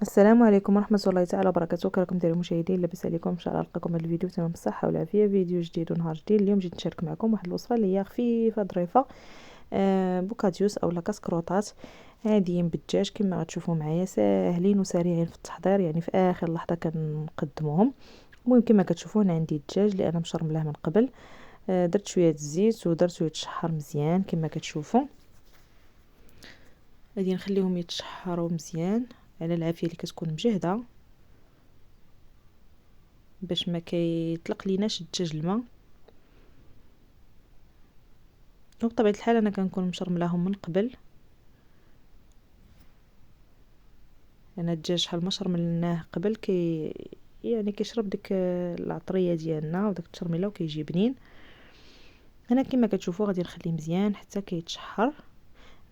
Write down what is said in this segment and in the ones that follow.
السلام عليكم ورحمه الله تعالى وبركاته. كي راكم دايرين مشاهدين؟ لاباس عليكم؟ ان شاء الله نلقاكم هذا الفيديو تمام بالصحه والعافيه. فيديو جديد ونهار جديد. اليوم جيت نشارك معكم واحد الوصفه اللي هي خفيفه ظريفه، بوكاديوس او كاسكروطات عاديين بالدجاج كما غتشوفوا معايا، ساهلين وسريعين في التحضير، يعني في اخر لحظه كنقدموهم. المهم كما كتشوفوا هنا عندي الدجاج اللي انا مشرملاه من قبل. درت شويه الزيت ودرت شويه الشحر مزيان كما كتشوفوا. غادي نخليهم يتشحروا مزيان على العافيه اللي كتكون مجهده باش ما كيطلق ليناش الدجاج الماء. وبطبيعه الحال انا كنكون مشرملاهم من قبل. انا الدجاج شحال ما شرملناه قبل يعني كيشرب ديك العطريه ديالنا وداك التشرميله وكيجي بنين. انا كما كتشوفوا غادي نخليه مزيان حتى كيتشحر.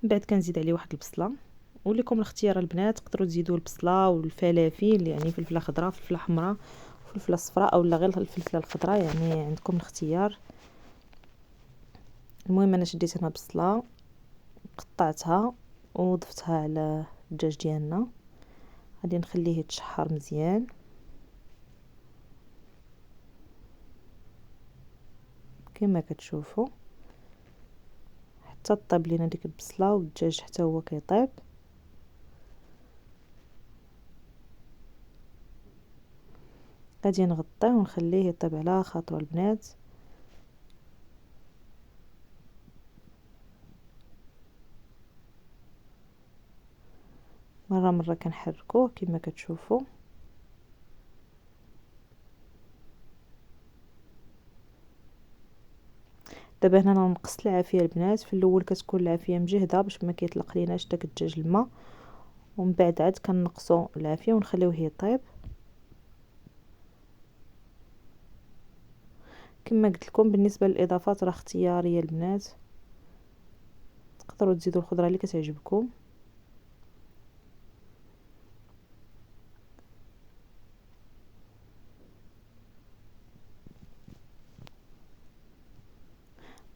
من بعد كنزيد عليه واحد البصله، ولكم الاختيار البنات، تقدروا تزيدوا البصله والفلافل، يعني فلفله خضراء فلفله حمراء فلفله صفراء او لا غير الفلفله الخضراء، يعني عندكم الاختيار. المهم انا شديت هنا بصله قطعتها وضفتها على الدجاج ديالنا. غادي نخليه يتشحر مزيان كما كتشوفوا حتى طيب لينا ديك البصله والدجاج حتى هو كيطيب. غادي نغطيه ونخليه يطيب على خاطر البنات. مره كنحركوه كما كتشوفوا. دابا هنا انا نقصت العافيه البنات. في الاول كتكون العافيه مجهده باش ما كيطلق ليناش داك الدجاج الماء، ومن بعد عاد كنقصوا العافيه ونخليوه يطيب. كما قلت لكم بالنسبه للاضافات راه اختياريه البنات، تقدروا تزيدوا الخضره اللي كتعجبكم.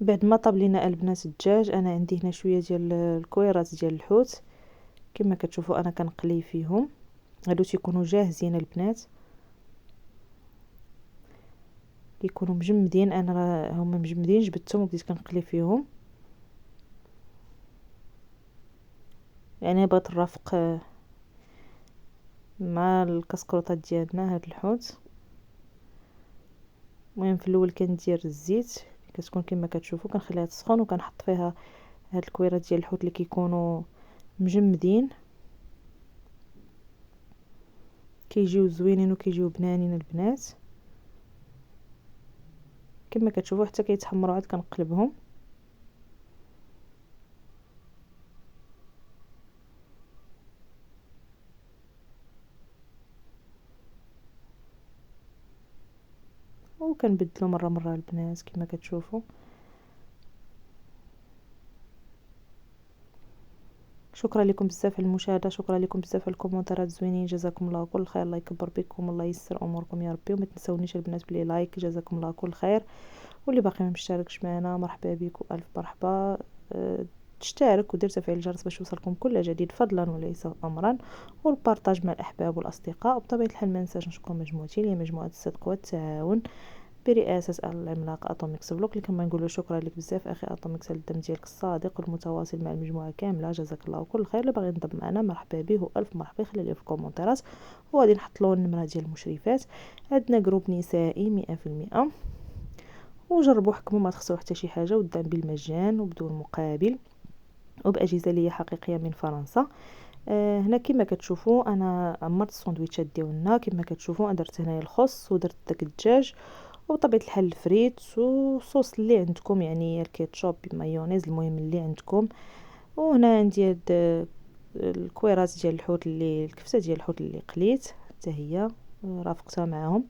بعد ما طاب لينا البنات الدجاج، انا عندي هنا شويه ديال الكويرات ديال الحوت كما كتشوفوا انا كنقلي فيهم. هادو تيكونوا جاهزين البنات، كيكونوا مجمدين. انا هما مجمدين جبدتهم وبديت كنقلي فيهم، يعني بغيت نرافق مع الكسكروطات ديالنا هاد الحوت. المهم في الاول كندير الزيت كتكون كما كتشوفوا، كنخليها تسخن وكنحط فيها هاد الكويرات ديال الحوت اللي كيكونوا مجمدين، كيجيو زوينين وكيجيو بنانين البنات كما كتشوفوا حتى كيتحمروا. عاد كنقلبهم. وكنبدلو مره البنات كما كتشوفوا. شكرا لكم بزاف على المشاهده، شكرا لكم بزاف على الكومنتات زوينين، جزاكم الله كل خير. الله يكبر بكم والله ييسر اموركم يا ربي. وما تنسونيش البنات بلي لايك، جزاكم الله كل خير. واللي باقي ما مشتركش معنا مرحبا بك والف مرحبا. تشترك ودير تفعيل الجرس باش يوصلكم كل جديد فضلا وليس امرا، والبارطاج مع الاحباب والاصدقاء. وبطبيعه الحال ما ننساش نشكر مجموعتي اللي هي مجموعه الصدق والتعاون برئاسة العملاق أتوميكس فلوق، اللي كما نقولوا شكرا لك بزاف أخي أتوميكس على الدعم ديالك الصادق والمتواصل مع المجموعة كاملة، جزاك الله كل خير. اللي باغي ينضم معنا مرحبا به وألف مرحبا، يخلي لي في الكومنتات وغادي نحط له النمرة ديال المشرفات. عندنا جروب نسائي 100%، وجربوا حكموا ما تخسروا حتى شي حاجة، والدعم بالمجان وبدون مقابل وبأجهزة لي حقيقية من فرنسا. هنا كما كتشوفوا انا عمرت الساندويتشات ديالنا. كما كتشوفوا درت هنايا الخس ودرت داك الدجاج وبطبيعه الحال الفريت وصوص اللي عندكم، يعني الكيتشوب مايونيز المهم اللي عندكم. وهنا عندي هاد الكويرات ديال الحوت، اللي الكفته ديال الحوت اللي قليت حتى هي رافقتها معاهم.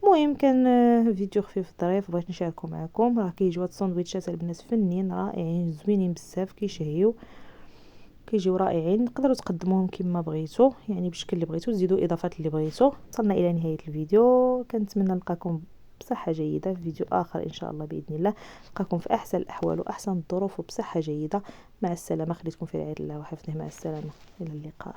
المهم كان فيديو خفيف ظريف بغيت نشاركه معكم. راه كيجيو هاد الساندويتشات البنات فنين رائعين زوينين بزاف كيشهيو كيجيو رائعين. تقدروا تقدموهم كما بغيتو، يعني بالشكل اللي بغيتو، تزيدوا اضافات اللي بغيتو. وصلنا الى نهايه الفيديو، كنتمنى نلقاكم بصحه جيده في فيديو اخر ان شاء الله باذن الله. نلقاكم في احسن الاحوال واحسن الظروف وبصحه جيده. مع السلامه، خليتكم في رعايه الله وحفظه. مع السلامه، الى اللقاء.